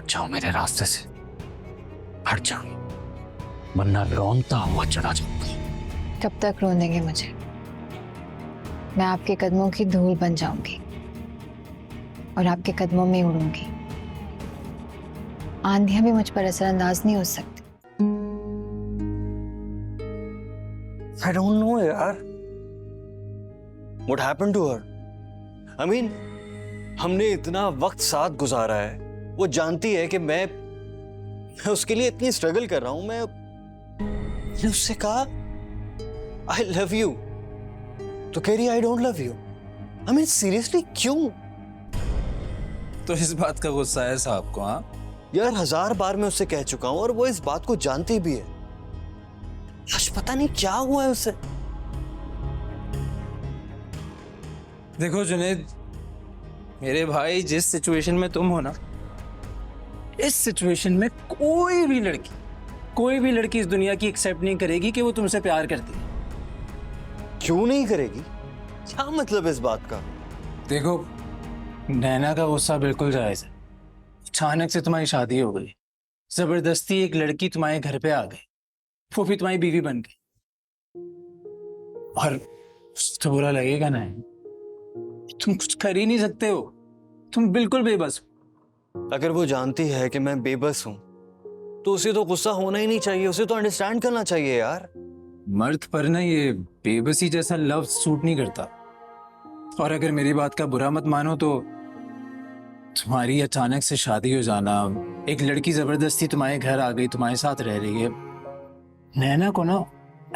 हट जाओ मेरे रास्ते से, हट जाओ, वरना रोंता हुआ चला जाऊंगा। कब तक रोने देंगे मुझे? मैं आपके कदमों की धूल बन जाऊंगी और आपके कदमों में उड़ूंगी। आंधियां भी मुझ पर असरअंदाज नहीं हो सकती। I don't know यार, What happened to her? I mean, हमने इतना वक्त साथ गुजारा है, वो जानती है कि मैं उसके लिए इतनी स्ट्रगल कर रहा हूं। मैंने उससे कहा I love you, तो कह रही I don't love you। I mean seriously क्यों? तो इस बात का गुस्सा है साहब को? हाँ यार 1000 बार मैं उससे कह चुका हूं और वो इस बात को जानती भी है। आज पता नहीं क्या हुआ है उससे। देखो जुनेद, मेरे भाई, जिस सिचुएशन में तुम हो ना, इस सिचुएशन में कोई भी लड़की इस दुनिया की एक्सेप्ट नहीं करेगी कि वो तुमसे प्यार करती है। क्यों नहीं करेगी? क्या मतलब इस बात का? देखो, नैना का गुस्सा बिल्कुल जायज है। अचानक से तुम्हारी शादी हो गई, जबरदस्ती एक लड़की तुम्हारे घर पे आ गई, वो भी तुम्हारी बीवी बन गई, और तो बुरा लगेगा ना। तुम कुछ कर ही नहीं सकते हो, तुम बिल्कुल बेबस हो। अगर वो जानती है कि मैं बेबस हूं तो उसे तो गुस्सा होना ही नहीं चाहिए, उसे तो अंडरस्टैंड करना चाहिए यार। मर्द पर ना ये बेबसी जैसा लफ्ज सूट नहीं करता। और अगर मेरी बात का बुरा मत मानो तो तुम्हारी अचानक से शादी हो जाना, एक लड़की जबरदस्ती तुम्हारे घर आ गई, तुम्हारे साथ रह रही है, नैना को ना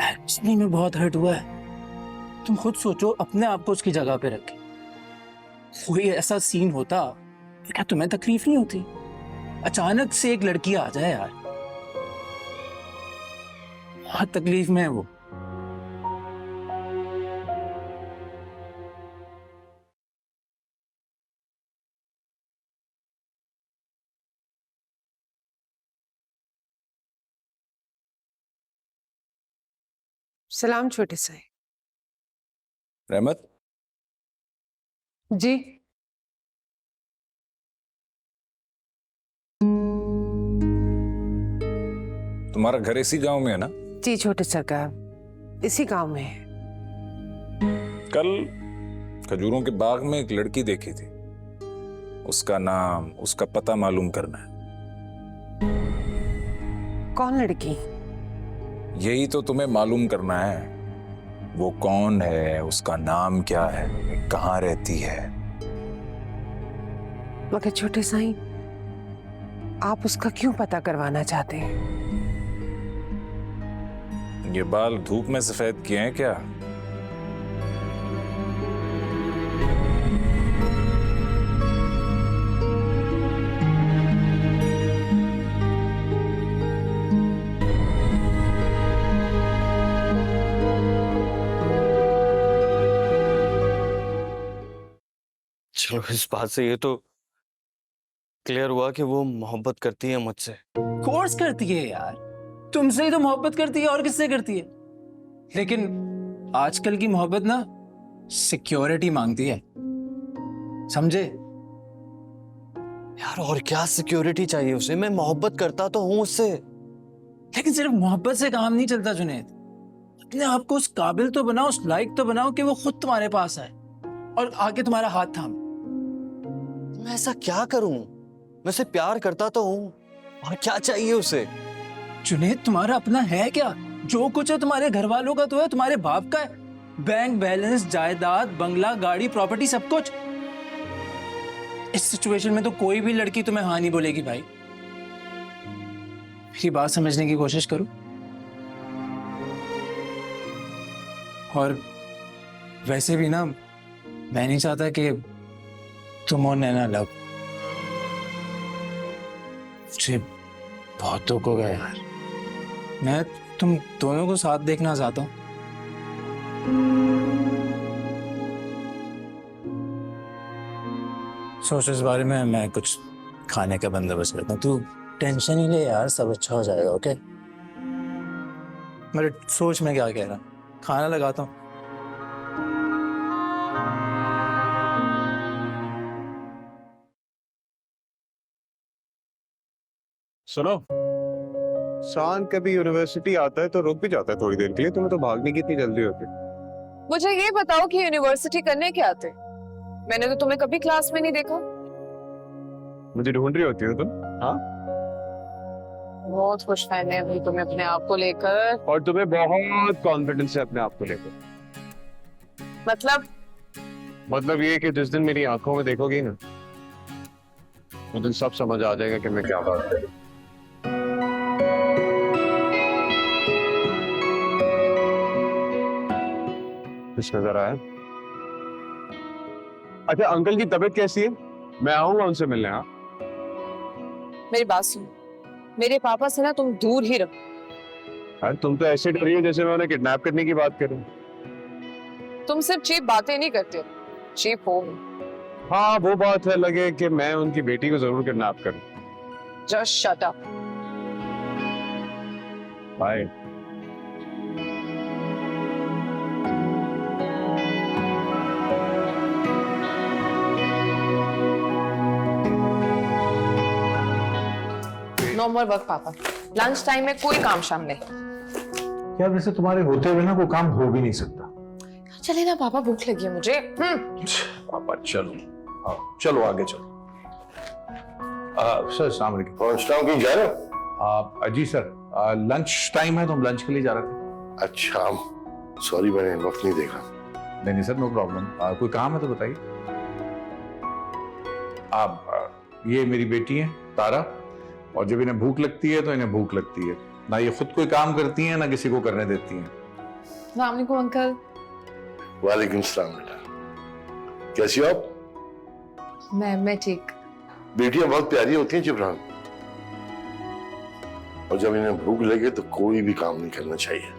एक्चुअली में बहुत हर्ट हुआ है। तुम खुद सोचो, अपने आप को उसकी जगह पे रखे। कोई ऐसा सीन होता तो क्या तुम्हें तकलीफ नहीं होती? अचानक से एक लड़की आ जाए यार, बहुत तकलीफ में है वो। सलाम छोटे साई। रहमत, जी तुम्हारा घर इसी गांव में है ना? जी छोटे सरकार, इसी गांव में है। कल खजूरों के बाग में एक लड़की देखी थी, उसका नाम, उसका पता मालूम करना है। कौन लड़की? यही तो तुम्हें मालूम करना है, वो कौन है, उसका नाम क्या है, कहाँ रहती है। मगर छोटे साई, आप उसका क्यों पता करवाना चाहते हैं? ये बाल धूप में सफेद किए हैं क्या? चलो इस बात से ये तो क्लियर हुआ कि वो मोहब्बत करती है मुझसे। कोर्स करती है यार, तुमसे ही तो मोहब्बत करती है, और किससे करती है? लेकिन आजकल की मोहब्बत ना सिक्योरिटी मांगती है, समझे? यार और क्या सिक्योरिटी चाहिए उसे? मैं मोहब्बत करता तो हूं उससे। लेकिन सिर्फ मोहब्बत से काम नहीं चलता जुनैद। अपने आप को उस काबिल तो बनाओ, उस लायक तो बनाओ कि वो खुद तुम्हारे पास आए और आके तुम्हारा हाथ थामे। मैं ऐसा क्या करूं? मैं उसे प्यार करता तो हूं, और क्या चाहिए उसे? जुनैद, तुम्हारा अपना है क्या? जो कुछ है तुम्हारे घर वालों का तो है, तुम्हारे बाप का है। बैंक बैलेंस, जायदाद, बंगला, गाड़ी, प्रॉपर्टी, सब कुछ। इस सिचुएशन में तो कोई भी लड़की तुम्हें हाँ नहीं बोलेगी भाई। मेरी बात समझने की कोशिश करो। और वैसे भी ना, मैं नहीं चाहता कि तुम और नैना लव। मुझे बहुत दुख होगा यार, मैं तुम दोनों को साथ देखना चाहता हूँ। सोच इस बारे में, मैं कुछ खाने का बंदोबस्त करता हूँ। तू टेंशन ही ले यार, सब अच्छा हो जाएगा। ओके? मेरे सोच में क्या कह रहा, खाना लगाता हूँ। सुनो, शान कभी यूनिवर्सिटी आता है तो रुक भी जाता है थोड़ी देर के लिए। तुम्हें तो भागने की इतनी जल्दी होती है। मुझे ये बताओ कि यूनिवर्सिटी करने क्या आते? मैंने तो तुम्हें कभी क्लास में नहीं देखा। मुझे ढूंढ रही होती हो तुम? हाँ, बहुत खुश फहमे अभी तुम्हें अपने आप को लेकर। और तुम्हें बहुत कॉन्फिडेंस है अपने आप को लेकर। मतलब ये कि जिस दिन मेरी आंखों में देखोगी ना, उस दिन सब समझ आ जाएगा कि मैं क्या बात कर रहा हूं। कुछ नजर आया? अच्छा, अंकल की तबीयत कैसी है? मैं आऊंगा उनसे मिलने। हाँ, मेरी बात सुन, मेरे पापा से ना तुम दूर ही रहो। अरे तुम तो ऐसे डरी हो जैसे मैं उन्हें किडनैप करने की बात करूं। तुम सिर्फ चीप बातें नहीं करते हो, चीप हो। हाँ, वो बात है लगे कि मैं उनकी बेटी को जरूर किडनैप करूं। Just shut up. Bye. No more work पापा। लंच टाइम में कोई काम शाम नहीं। यार वैसे तुम्हारे होते हुए ना कोई काम हो भी नहीं सकता। चले ना पापा, भूख लगी है मुझे। पापा चलो, हाँ चलो आगे चलो। सर अस्सलाम वालेकुम। अस्सलाम कहीं जा रहे हो? जी सर, लंच टाइम है तो हम लंच के लिए जा रहे थे। अच्छा, सॉरी मैंने वक्त नहीं देखा। नहीं नहीं सर, नो प्रॉब्लम। कोई काम है तो बताइए। आप ये मेरी बेटी है तारा, और जब इन्हें भूख लगती है तो इन्हें भूख लगती है। ना ये खुद कोई काम करती हैं ना किसी को करने देती हैं। अस्सलाम वालेकुम अंकल। वालेकुम सलाम बेटा, कैसी हो आप? मैं ठीक। बेटियां बहुत प्यारी होती हैं जिब्रान, और जब इन्हें भूख लगे तो कोई भी काम नहीं करना चाहिए।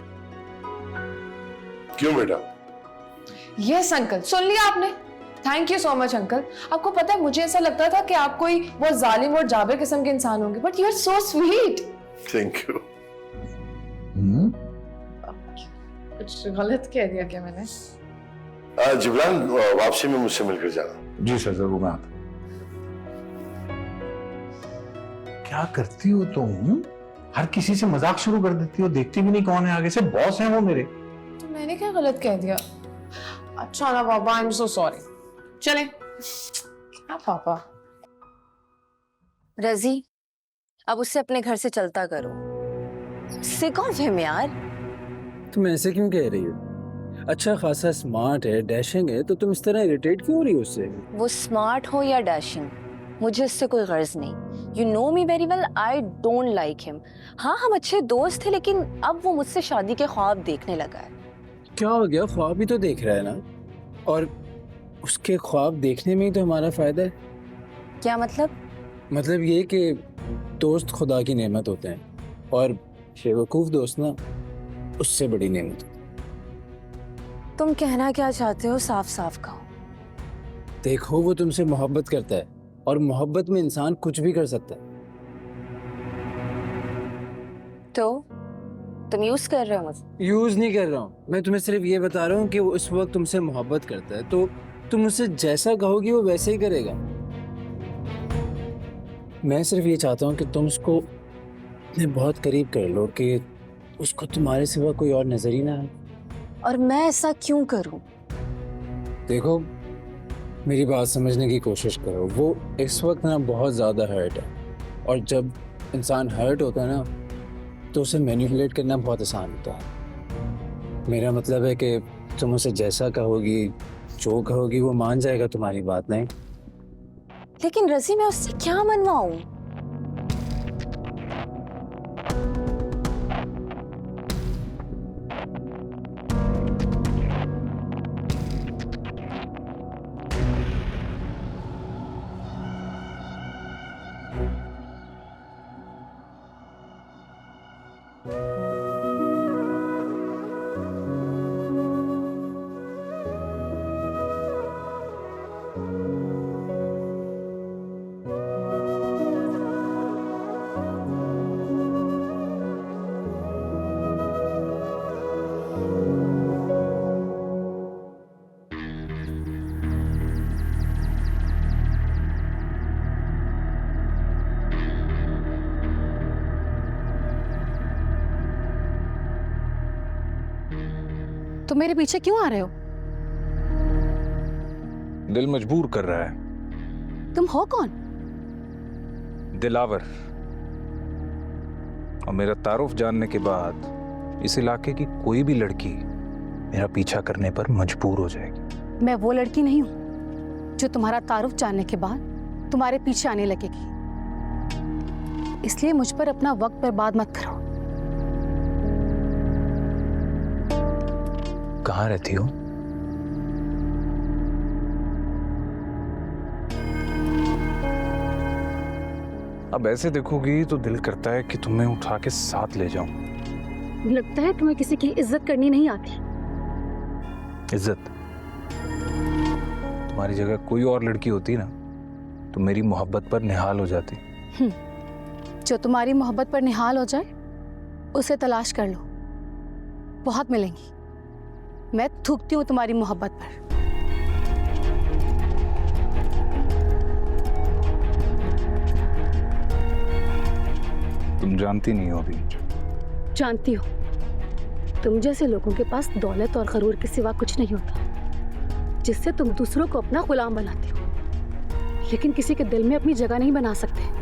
क्यों बेटा? यस अंकल, सुन लिया आपने। Thank you so much uncle. आपको पता है, मुझे ऐसा लगता था कि आप कोई बहुत जालिम और जाबिर किस्म के इंसान होंगे, but you are so sweet. Thank you. कुछ गलत कह दिया क्या मैंने? जिब्रान, वापसी में मुझसे मिलकर जाना। जी सर, जरूर मैं आता हूं। क्या करती हो तुम? हर किसी से मजाक शुरू कर देती हो, देखती भी नहीं कौन है आगे से। बॉस हैं वो मेरे। तो मैंने क्या गलत कह दिया? अच्छा ना पापा, आई एम सो सॉरी। चले। हाँ पापा। रजी, अब उससे अपने घर से चलता करो। सिक ऑफ हिम यार। तुम ऐसे क्यों कह रही हो? अच्छा खासा स्मार्ट है, डैशिंग है, तो तुम इस तरह इरिटेट क्यों हो रही हो उससे? वो स्मार्ट हो या डैशिंग, मुझे उससे कोई गर्ज नहीं। You know me very well, I don't like him. हाँ, हम अच्छे दोस्त थे, लेकिन अब वो मुझसे शादी के ख्वाब देखने लगा है। क्या हो गया? ख्वाब ही तो देख रहा है ना, और उसके ख्वाब देखने में ही तो हमारा फायदा है। क्या मतलब? मतलब ये कि दोस्त खुदा की नेमत होते हैं, और बेवकूफ़ दोस्त ना उससे बड़ी नेमत होती है। तुम कहना क्या चाहते हो, साफ साफ कहो। देखो, वो तुमसे मोहब्बत करता है, और मोहब्बत में इंसान कुछ भी कर सकता है। तो तुम यूज कर रहे हो मुझे? यूज नहीं कर रहा हूँ मैं, तुम्हें सिर्फ ये बता रहा हूँ कि वो उस वक्त तुमसे मोहब्बत करता है, तो तुम उससे जैसा कहोगी वो वैसे ही करेगा। मैं सिर्फ ये चाहता हूँ कि तुम उसको अपने बहुत करीब कर लो, कि उसको तुम्हारे सिवा कोई और नजर ही ना आए। और मैं ऐसा क्यों करूं? देखो, मेरी बात समझने की कोशिश करो। वो इस वक्त ना बहुत ज़्यादा हर्ट है, और जब इंसान हर्ट होता है ना तो उसे मैनिपुलेट करना बहुत आसान होता है। मेरा मतलब है कि तुम उसे जैसा कहोगी, जो कहोगी, वो मान जाएगा तुम्हारी बात। नहीं, लेकिन रजी, मैं उससे क्या मनवाऊं? तुम मेरे पीछे क्यों आ रहे हो? दिल मजबूर कर रहा है। तुम हो कौन? दिलावर। और मेरा तारुफ जानने के बाद इस इलाके की कोई भी लड़की मेरा पीछा करने पर मजबूर हो जाएगी। मैं वो लड़की नहीं हूं जो तुम्हारा तारुफ जानने के बाद तुम्हारे पीछे आने लगेगी। इसलिए मुझ पर अपना वक्त बर्बाद मत करो। कहाँ रहती हो? अब ऐसे देखोगी तो दिल करता है कि तुम्हें उठा के साथ ले जाऊं। लगता है तुम्हें किसी की इज्जत करनी नहीं आती। इज्जत? तुम्हारी जगह कोई और लड़की होती ना तो मेरी मोहब्बत पर निहाल हो जाती। जो तुम्हारी मोहब्बत पर निहाल हो जाए उसे तलाश कर लो, बहुत मिलेंगी। मैं थूकती हूँ तुम्हारी मोहब्बत पर। तुम जानती नहीं हो अभी। जानती हो, तुम जैसे लोगों के पास दौलत और गरूर के सिवा कुछ नहीं होता, जिससे तुम दूसरों को अपना गुलाम बनाती हो, लेकिन किसी के दिल में अपनी जगह नहीं बना सकते।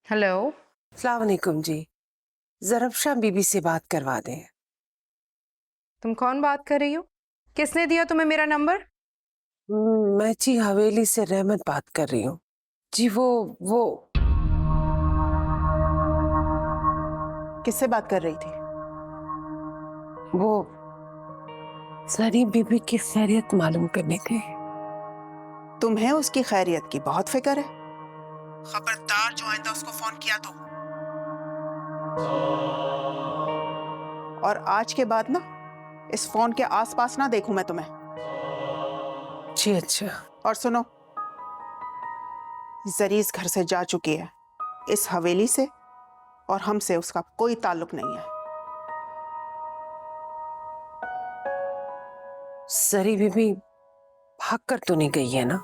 हेलो, अस्सलाम वालेकुम जी। ज़रफ़शाह बीबी से बात करवा दें। तुम कौन बात कर रही हो? किसने दिया तुम्हें मेरा नंबर? मैं जी हवेली से रहमत बात कर रही हूँ जी। वो किससे बात कर रही थी? वो जरी बीबी की खैरियत मालूम करने के। तुम्हें उसकी खैरियत की बहुत फिक्र है। खबरदार जो आइंदा उसको फोन किया तो। और आज के बाद ना इस फोन के आसपास ना देखूं मैं तुम्हें। जी अच्छा। और सुनो, जरीज घर से जा चुकी है, इस हवेली से, और हमसे उसका कोई ताल्लुक नहीं है। जरी बीबी भाग कर तो नहीं गई है ना?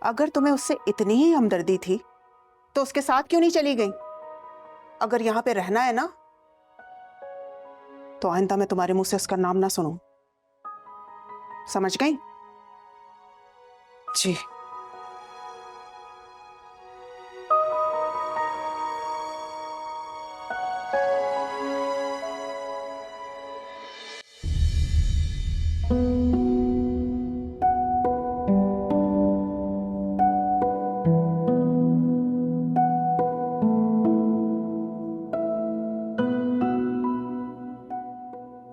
अगर तुम्हें उससे इतनी ही हमदर्दी थी तो उसके साथ क्यों नहीं चली गई? अगर यहां पे रहना है ना तो आइंदा मैं तुम्हारे मुंह से उसका नाम ना सुनूं। समझ गई? जी।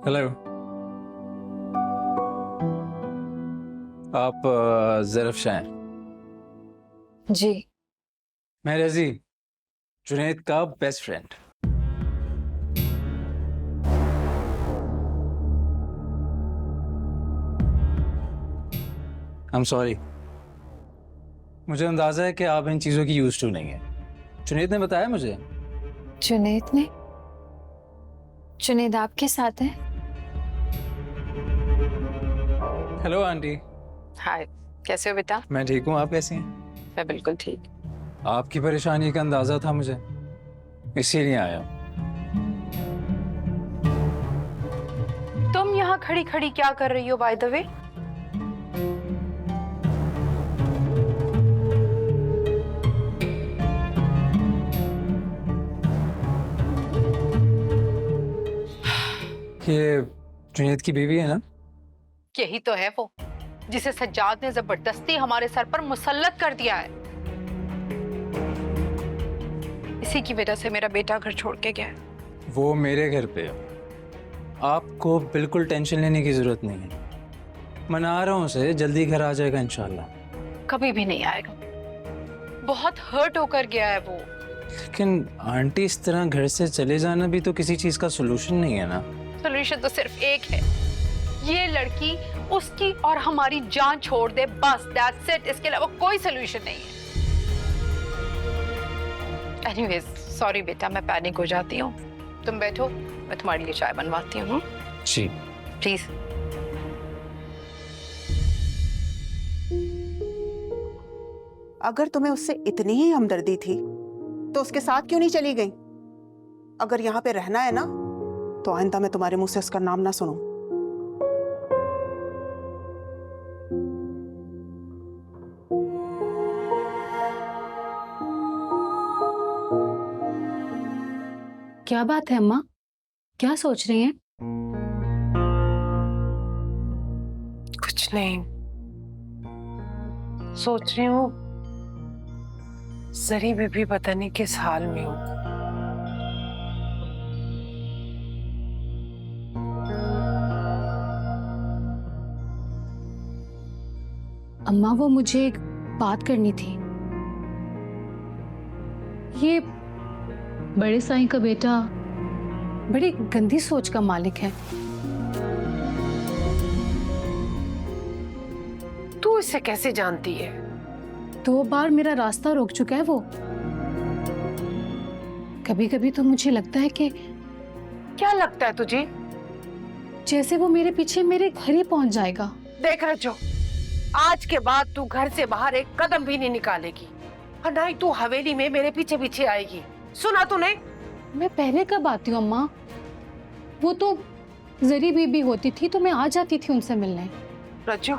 हेलो, आप ज़रफ़शाह हैं? जी। मैं रज़ी, जुनैद का बेस्ट फ्रेंड। I'm sorry, मुझे अंदाजा है कि आप इन चीज़ों की यूज़ टू नहीं है। जुनैद ने बताया मुझे। जुनैद ने? जुनैद आपके साथ है? Hello aunty. हाय, कैसे हो बेटा? मैं ठीक हूँ, आप कैसी हैं? मैं बिल्कुल ठीक। आपकी परेशानी का अंदाजा था मुझे, इसीलिए आया। तुम यहाँ खड़ी खड़ी क्या कर रही हो बाय द वे? ये जुनैद की बीवी है ना? यही तो है वो जिसे सज्जाद ने जबरदस्ती हमारे सर पर मुसल्लत कर दिया है। इसी की वजह से मेरा बेटा घर छोड़ के गया है। वो मेरे घर पे है, आपको बिल्कुल टेंशन लेने की जरूरत नहीं है। मना रहा हूँ उसे, जल्दी घर आ जाएगा इंशाल्लाह। कभी भी नहीं आएगा, बहुत हर्ट होकर गया है वो। लेकिन आंटी, इस तरह घर से चले जाना भी तो किसी चीज का सोल्यूशन नहीं है ना। सोल्यूशन तो सिर्फ एक है, ये लड़की उसकी और हमारी जान छोड़ दे, बस दैट्स इट। इसके अलावा कोई सोल्यूशन नहीं है। एनीवेज सॉरी बेटा, मैं पैनिक हो जाती हूँ। तुम बैठो, मैं तुम्हारे लिए चाय बनवाती हूँ। जी प्लीज। अगर तुम्हें उससे इतनी ही हमदर्दी थी तो उसके साथ क्यों नहीं चली गई? अगर यहाँ पे रहना है ना तो आइंदा मैं तुम्हारे मुंह से उसका नाम ना सुनूं। क्या बात है अम्मा, क्या सोच रही हैं? कुछ नहीं, सोच रही हूँ जरी बीबी पता नहीं किस हाल में हो। अम्मा वो मुझे एक बात करनी थी। ये बड़े साईं का बेटा बड़ी गंदी सोच का मालिक है। तू इसे कैसे जानती है? 2 बार मेरा रास्ता रोक चुका है वो। कभी कभी तो मुझे लगता है कि क्या लगता है तुझे? जैसे वो मेरे पीछे मेरे घर ही पहुंच जाएगा। देख रजो, आज के बाद तू घर से बाहर एक कदम भी नहीं निकालेगी और ना ही तू हवेली में मेरे पीछे पीछे आएगी। सुना तूने? मैं पहले कब आती हूँ अम्मा? वो तो जरी बीबी होती थी तो मैं आ जाती थी उनसे मिलने। रजो,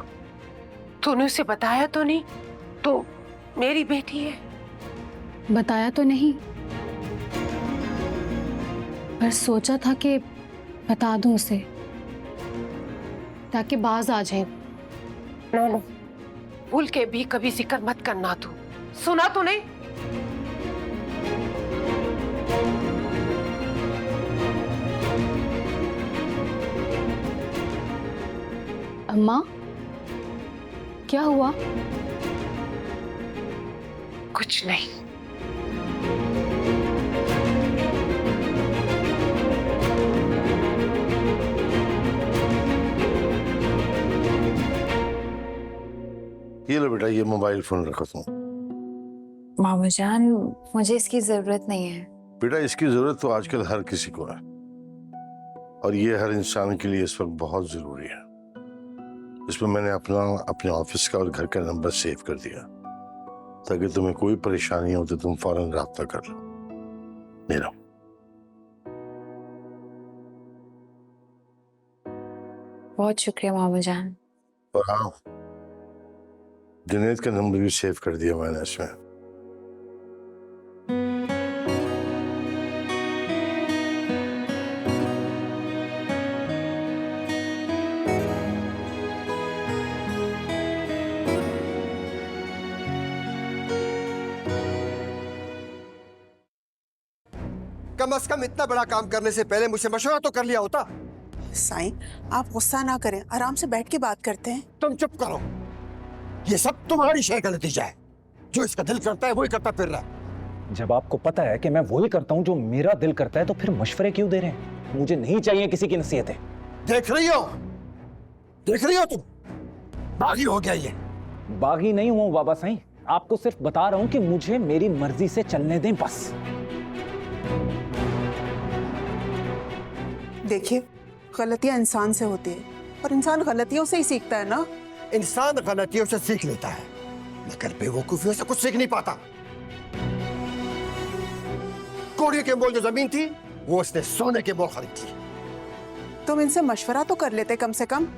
तूने उसे बताया तो नहीं तो मेरी बेटी है? बताया तो नहीं, पर सोचा था कि बता दूं उसे ताकि बाज आ जाए। नो, भूल के भी कभी जिक्र मत करना तू। सुना तूने? अम्मा क्या हुआ? कुछ नहीं। ये लो बेटा, ये मोबाइल फोन रखो तुम। मामा जान, मुझे इसकी जरूरत नहीं है। बेटा, इसकी जरूरत तो आजकल हर किसी को है और ये हर इंसान के लिए इस वक्त बहुत जरूरी है। इसमें मैंने अपने ऑफिस का और घर का नंबर सेव कर दिया ताकि तुम्हें कोई परेशानी हो तो तुम फौरन राब्ता कर लो। मेरा बहुत शुक्रिया मामा जान। और हाँ, जुनैद का नंबर भी सेव कर दिया मैंने इसमें। कम से कम इतना बड़ा काम करने से पहले मुझसे मशवरा तो कर लिया होता। साईं, आप गुस्सा ना करें, आराम से बैठ के बात करते हैं। तुम चुप करो, ये सब तुम्हारी शय का नतीजा है। जो इसका दिल करता है वही करता फिर रहा है। जब आपको पता है कि मैं वही करता हूं जो मेरा दिल करता है तो फिर मशवरे क्यों दे रहे हैं? मुझे नहीं चाहिए किसी की नसीहतें। देख रही हो तुम, बागी हो गया ये। बागी नहीं हूं बाबा साईं, आपको सिर्फ बता रहा हूं कि मुझे मेरी मर्जी से चलने दें बस। देखिए, गलतियां इंसान से होती है और इंसान गलतियों से ही सीखता है ना। इंसान गलतियों से सीख लेता है मगर बेवकूफियों से कुछ सीख नहीं पाता। कोड़ियों के मोल जो जमीन थी वो उसने सोने के मोल खरीद ली। तुम इनसे मशवरा तो कर लेते कम से कम।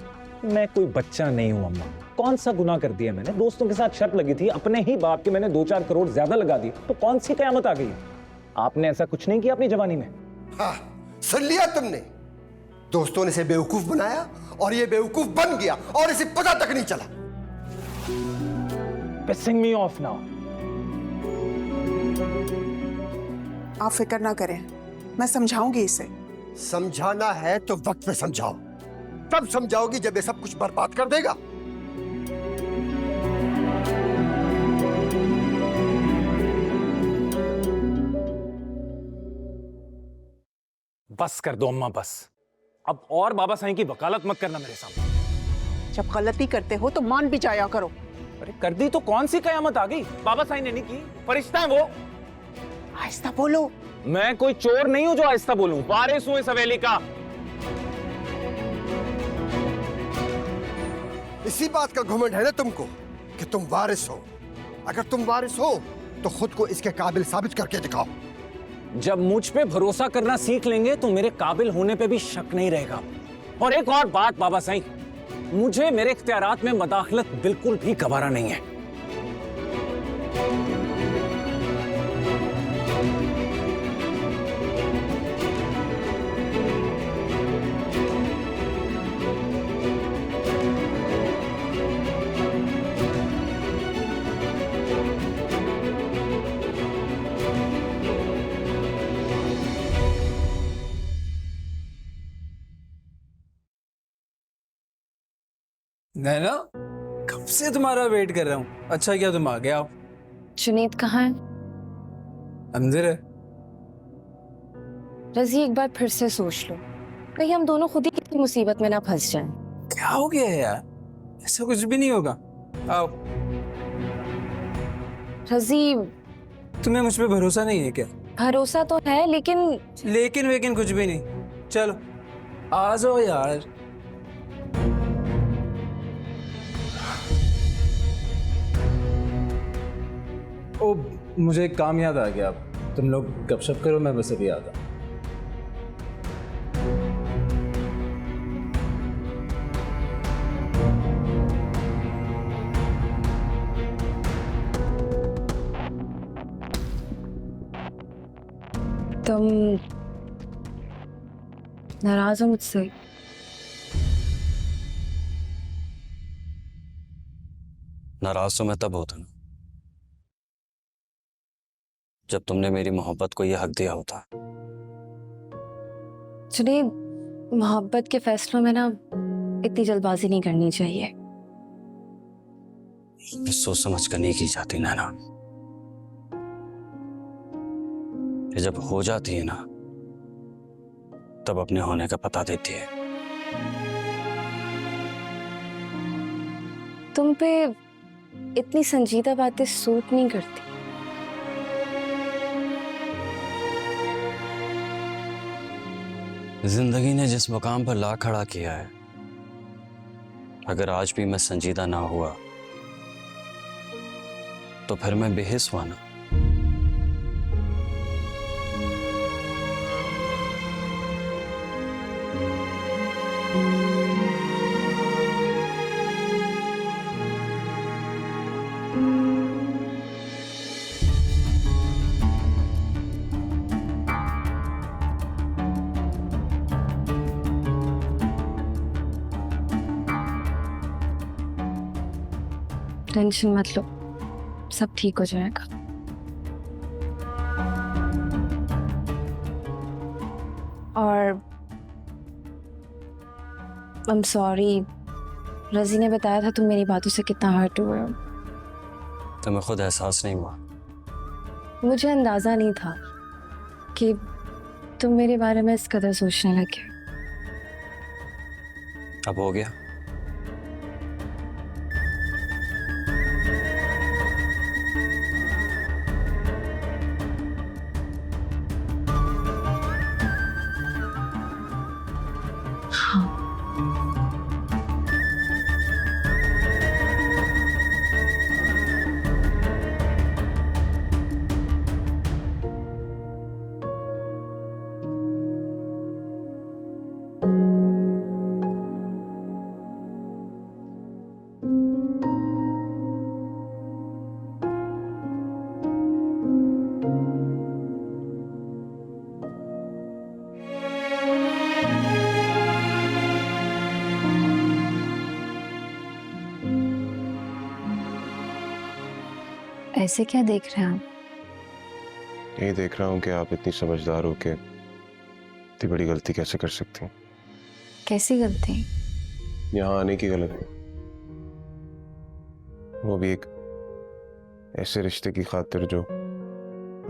मैं कोई बच्चा नहीं हूं अम्मा, कौन सा गुनाह कर दिया मैंने? दोस्तों के साथ शर्त लगी थी, अपने ही बाप के मैंने 2-4 करोड़ ज्यादा लगा दिए, तो कौन सी कयामत आ गई? आपने ऐसा कुछ नहीं किया अपनी जवानी में। हाँ, सुन लिया तुमने। दोस्तों ने इसे बेवकूफ बनाया और ये बेवकूफ बन गया और इसे पता तक नहीं चला। Pissing me off now. आप फिक्र ना करें, मैं समझाऊंगी इसे। समझाना है तो वक्त पे समझाओ, तब समझाओगी जब ये सब कुछ बर्बाद कर देगा। बस कर दो अम्मा, बस। अब और बाबा साईं की वकालत मत करना मेरे सामने। जब गलती करते हो तो मान भी जाया करो। अरे कर दी तो कौन सी कयामत आ गई? बाबा साईं ने नहीं की, फरिश्ता है वो। आहिस्ता बोलो। मैं कोई चोर नहीं हूं जो आहिस्ता बोलूं, वारिस हूं इस हवेली का। इसी बात का घमंड है ना तुमको कि तुम वारिस हो। अगर तुम वारिस हो तो खुद को इसके काबिल साबित करके दिखाओ। जब मुझ पे भरोसा करना सीख लेंगे तो मेरे काबिल होने पे भी शक नहीं रहेगा। और एक और बात बाबा साईं, मुझे मेरे इख्तियारात में मदाखलत बिल्कुल भी गवारा नहीं है। नैना, कब से तुम्हारा वेट कर रहा हूँ। अच्छा क्या तुम आ गए? आओ। जुनैद कहाँ है? अंदर है। रजी एक बार फिर से सोच लो, कहीं हम दोनों खुद ही किसी मुसीबत में ना फंस जाएं। क्या हो गया है यार? ऐसा कुछ भी नहीं होगा। आओ। रजी, तुम्हें मुझ पे भरोसा नहीं है क्या? भरोसा तो है लेकिन लेकिन कुछ भी नहीं। चलो आ जाओ यार। ओ, मुझे एक काम याद आ गया। तुम लोग गपशप करो, मैं बस अभी आता हूँ। तुम नाराज हो मुझसे? नाराज तो मैं तब होता ना जब तुमने मेरी मोहब्बत को यह हक दिया होता। जुनैद, मोहब्बत के फैसलों में ना इतनी जल्दबाजी नहीं करनी चाहिए। सोच समझ कर नहीं की जाती नैना। ये जब हो जाती है ना तब अपने होने का पता देती है। तुम पे इतनी संजीदा बातें सूट नहीं करती। जिंदगी ने जिस मुकाम पर ला खड़ा किया है, अगर आज भी मैं संजीदा ना हुआ तो फिर मैं बेहिस हुआ ना। टेंशन मत लो, सब ठीक हो जाएगा। और आई एम सॉरी, रजी ने बताया था तुम मेरी बातों से कितना हर्ट हुए हो। तुम्हें खुद एहसास नहीं हुआ? मुझे अंदाजा नहीं था कि तुम मेरे बारे में इस कदर सोचने लगे। अब हो गया। ऐसे क्या देख रहे हैं आप? यही देख रहा हूँ कि आप इतनी समझदार हो के इतनी बड़ी गलती कैसे कर सकती हैं। कैसी गलती? यहाँ आने की गलती, वो भी एक ऐसे रिश्ते की खातिर जो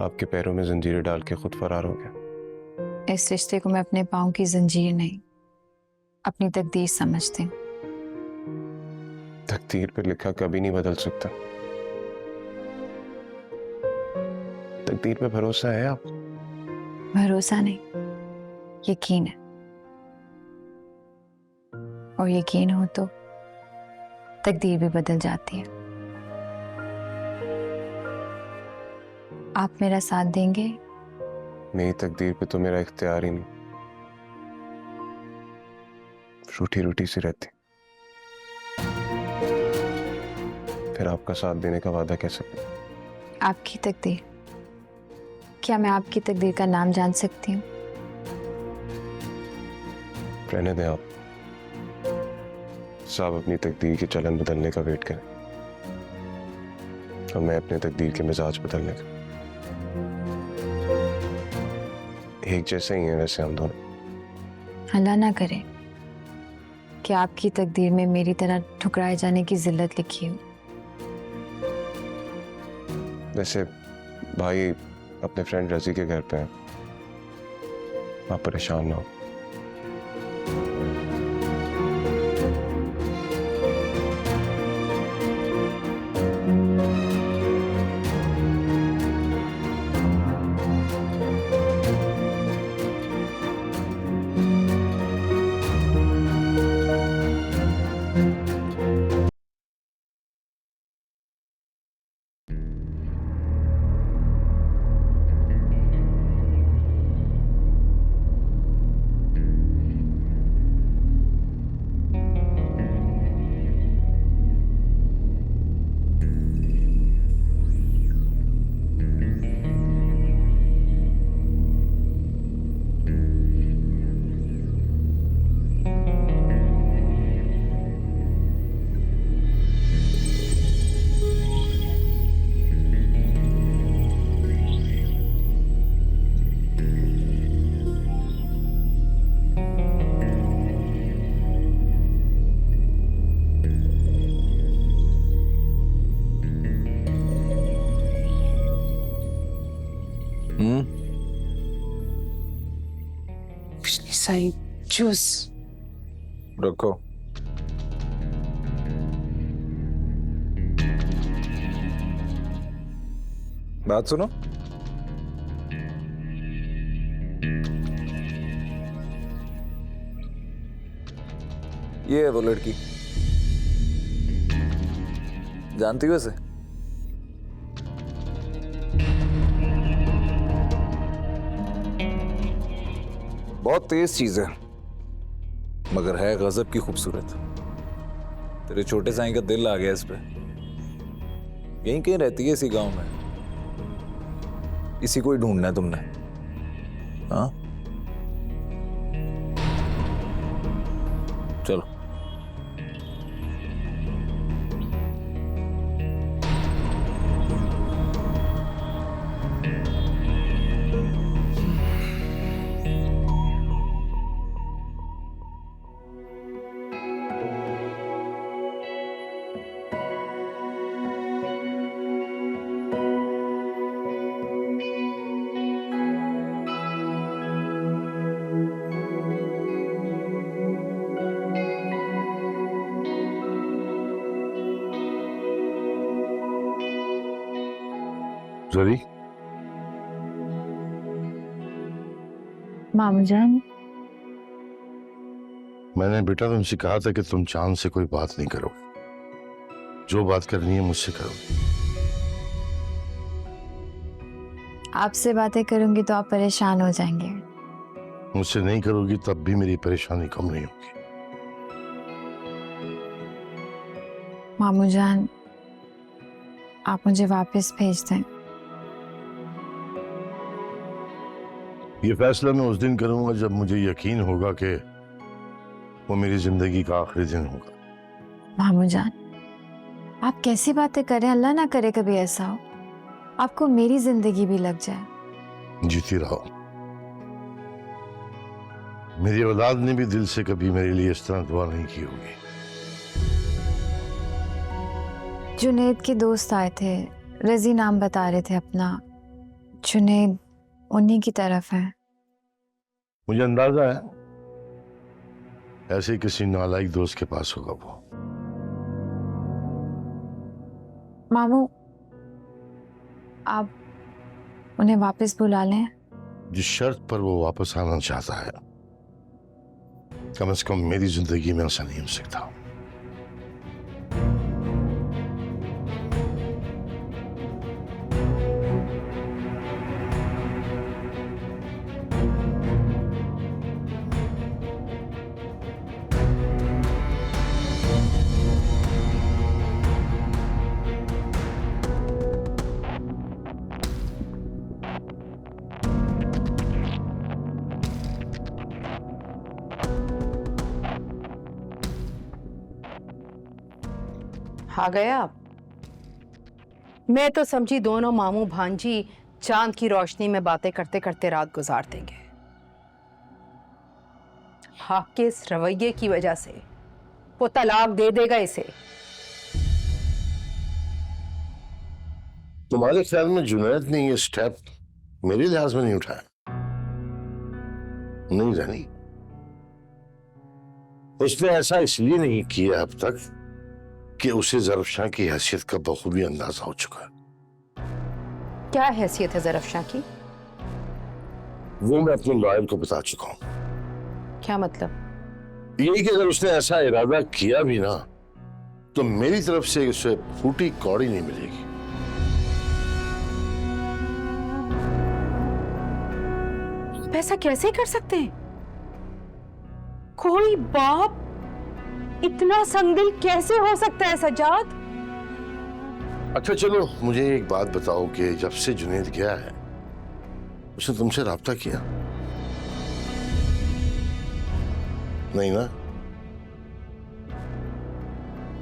आपके पैरों में जंजीरें डाल के खुद फरार हो गया। इस रिश्ते को मैं अपने पाँव की जंजीर नहीं, अपनी तकदीर समझती हूँ। तकदीर पे लिखा कभी नहीं बदल सकता। तकदीर पे भरोसा है आप? भरोसा नहीं, यकीन है। और यकीन हो तो तकदीर भी बदल जाती है। आप मेरा साथ देंगे? मेरी तकदीर पे तो मेरा इख्तियार ही नहीं, रूठी रूठी सी रहती। फिर आपका साथ देने का वादा कैसे करूं? आपकी तकदीर? क्या मैं आपकी तकदीर का नाम जान सकती हूँ? रहने दें आप साहब, अपनी तकदीर के चलन बदलने का वेट करें और मैं अपने तकदीर के मिजाज बदलने का। एक जैसे ही हैं वैसे हम दोनों। अल्लाह ना करे कि आपकी तकदीर में मेरी तरह ठुकराए जाने की जिल्लत लिखी हो। वैसे भाई अपने फ्रेंड रजी के घर पे हैं, आप परेशान ना हो। सही जूस रखो। बात सुनो, ये है वो लड़की, जानती हो इसे? बहुत तेज चीज है, मगर है गजब की खूबसूरत। तेरे छोटे साईं का दिल आ गया इस पे। यहीं कहीं रहती है इसी गांव में। इसी को ही ढूंढना है तुमने, हाँ? चलो। जरी, मामू जान, मैंने बेटा तुमसे कहा था कि तुम चांद से कोई बात नहीं करोगे। जो बात करनी है मुझसे करोगे। आपसे बातें करूंगी तो आप परेशान हो जाएंगे। मुझसे नहीं करोगी तब भी मेरी परेशानी कम नहीं होगी। मामू जान, आप मुझे वापस भेज दें। ये फैसला मैं उस दिन करूंगा जब मुझे यकीन होगा कि वो मेरी जिंदगी का आखिरी दिन होगा। मामू जान, आप कैसी बातें करें? अल्लाह ना करे कभी ऐसा हो। आपको मेरी जिंदगी भी लग जाए। जीती रहो। मेरी औलाद ने भी दिल से कभी मेरे लिए इस तरह दुआ नहीं की होगी। जुनेद के दोस्त आए थे, रजी नाम बता रहे थे अपना। जुनेद उन्हीं की तरफ है। मुझे अंदाजा है ऐसे किसी नालायक दोस्त के पास होगा वो। मामू, आप उन्हें वापस बुला लें। जिस शर्त पर वो वापस आना चाहता है, कम से कम मेरी जिंदगी में ऐसा नहीं हो सकता। आ गए आप? मैं तो समझी दोनों मामू भांजी चांद की रोशनी में बातें करते करते रात गुजार देंगे। आपके इस रवैये की वजह से वो तलाक दे देगा इसे। तुम्हारे ख्याल में जुनैद ने ये स्टेप मेरे लिहाज में नहीं उठाया? नहीं जानी, उसने ऐसा इसलिए नहीं किया अब तक कि उसे ज़रफ़शां की हैसियत का बखूबी अंदाजा हो चुका है। क्या हैसियत है ज़रफ़शां की? वो मैं अपने लॉयर को बता चुका हूं। क्या मतलब? यही कि अगर उसने ऐसा इरादा किया भी ना, तो मेरी तरफ से उसे फूटी कौड़ी नहीं मिलेगी। ऐसा कैसे कर सकते हैं? कोई बाप इतना संगदिल कैसे हो सकता है सज्जाद? अच्छा चलो, मुझे एक बात बताओ कि जब से जुनैद गया है उसने तुमसे राब्ता किया? नहीं ना?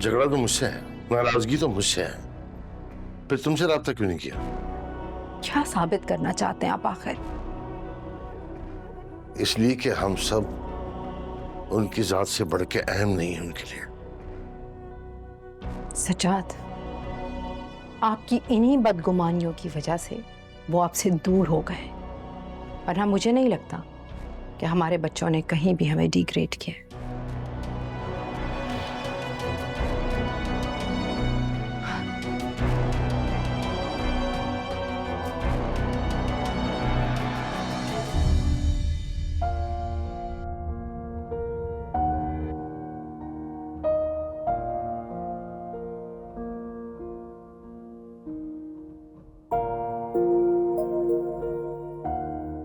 झगड़ा तो मुझसे है, नाराजगी तो मुझसे है, फिर तुमसे राब्ता क्यों नहीं किया? क्या साबित करना चाहते हैं आप आखिर? इसलिए कि हम सब उनकी जात से बढ़ के अहम नहीं है उनके लिए। सज्जाद, आपकी इन्हीं बदगुमानियों की वजह से वो आपसे दूर हो गए, वरना मुझे नहीं लगता कि हमारे बच्चों ने कहीं भी हमें डिग्रेड किया।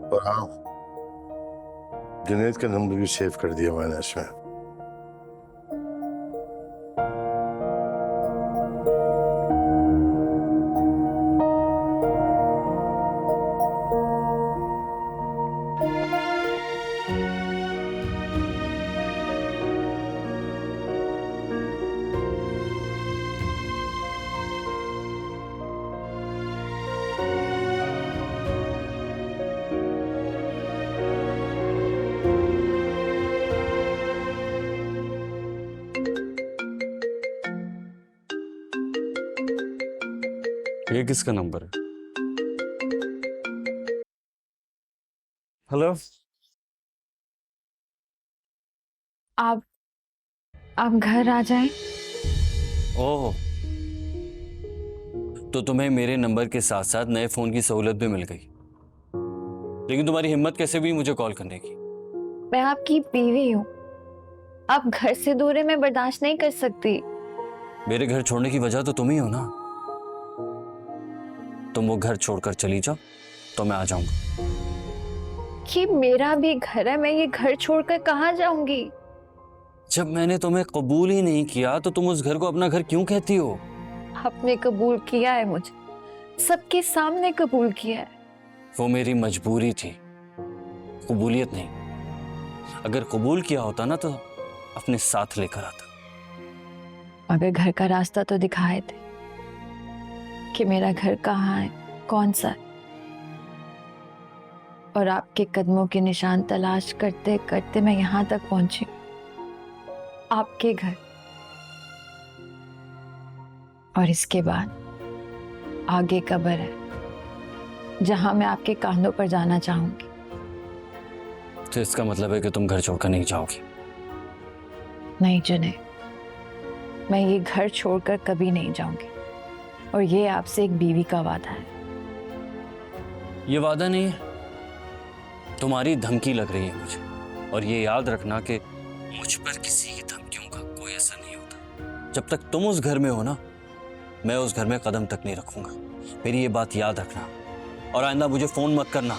और हाँ, जुनैद का नंबर भी सेव कर दिया मैंने इसमें। ये किसका नंबर है? हेलो, आप घर आ जाएं। ओह, तो तुम्हें मेरे नंबर के साथ साथ नए फोन की सहूलत भी मिल गई। लेकिन तुम्हारी हिम्मत कैसे हुई मुझे कॉल करने की? मैं आपकी बीवी हूँ, आप घर से दूर है, मैं बर्दाश्त नहीं कर सकती। मेरे घर छोड़ने की वजह तो तुम ही हो ना। तुम वो घर छोड़कर चली जाओ तो मैं आ जाऊंगा। ये मेरा भी घर है, मैं ये घर छोड़कर कहाँ जाऊंगी? जब मैंने तुम्हें कबूल ही नहीं किया तो तुम उस घर को अपना घर क्यों कहती हो? आपने कबूल किया है मुझे, सबके सामने कबूल किया है। वो मेरी मजबूरी थी, कबूलियत नहीं। अगर कबूल किया होता ना तो अपने साथ लेकर आता। मगर घर का रास्ता तो दिखाए थे कि मेरा घर कहाँ है, कौन सा? और आपके कदमों के निशान तलाश करते करते मैं यहां तक पहुंची, आपके घर। और इसके बाद आगे कब्र है, जहां मैं आपके कांधों पर जाना चाहूंगी। तो इसका मतलब है कि तुम घर छोड़कर नहीं जाओगी? नहीं जुनैद, मैं ये घर छोड़कर कभी नहीं जाऊंगी, और ये आपसे एक बीवी का वादा है। ये वादा नहीं है, तुम्हारी धमकी लग रही है मुझे। और ये याद रखना कि मुझ पर किसी की धमकियों का कोई असर नहीं होता। जब तक तुम उस घर में हो ना, मैं उस घर में कदम तक नहीं रखूंगा। मेरी ये बात याद रखना, और आइंदा मुझे फोन मत करना।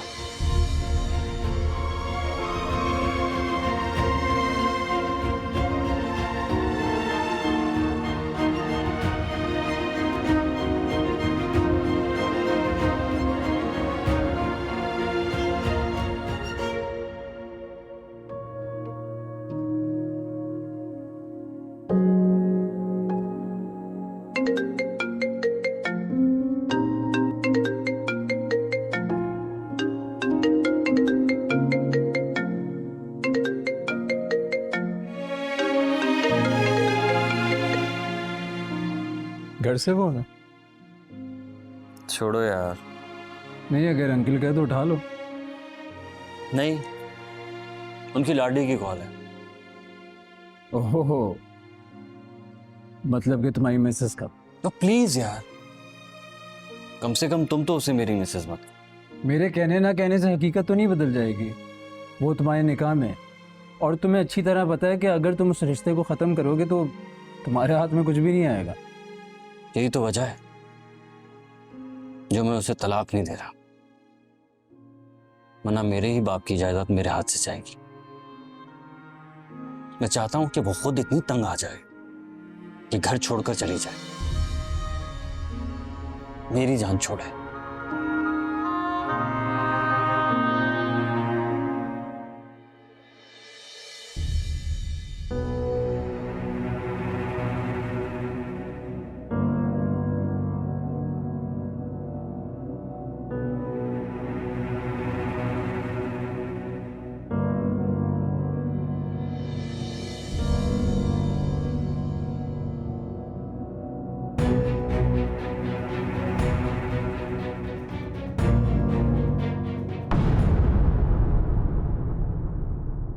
घर से फोन है? छोड़ो यार। नहीं, अगर अंकल कहे तो उठा लो। नहीं, उनकी लाडली की कॉल है। ओहो, मतलब कि तुम्हारी मिसेस का? तो प्लीज यार, कम से कम तुम तो उसे मेरी मिसेस मत। मेरे कहने ना कहने से हकीकत तो नहीं बदल जाएगी। वो तुम्हारे निकाह में है, और तुम्हें अच्छी तरह पता है कि अगर तुम उस रिश्ते को ख़त्म करोगे तो तुम्हारे हाथ में कुछ भी नहीं आएगा। यही तो वजह है जो मैं उसे तलाक नहीं दे रहा, वरना मेरे ही बाप की जायदाद मेरे हाथ से जाएगी। मैं चाहता हूं कि वो खुद इतनी तंग आ जाए कि घर छोड़कर चली जाए, मेरी जान छोड़े।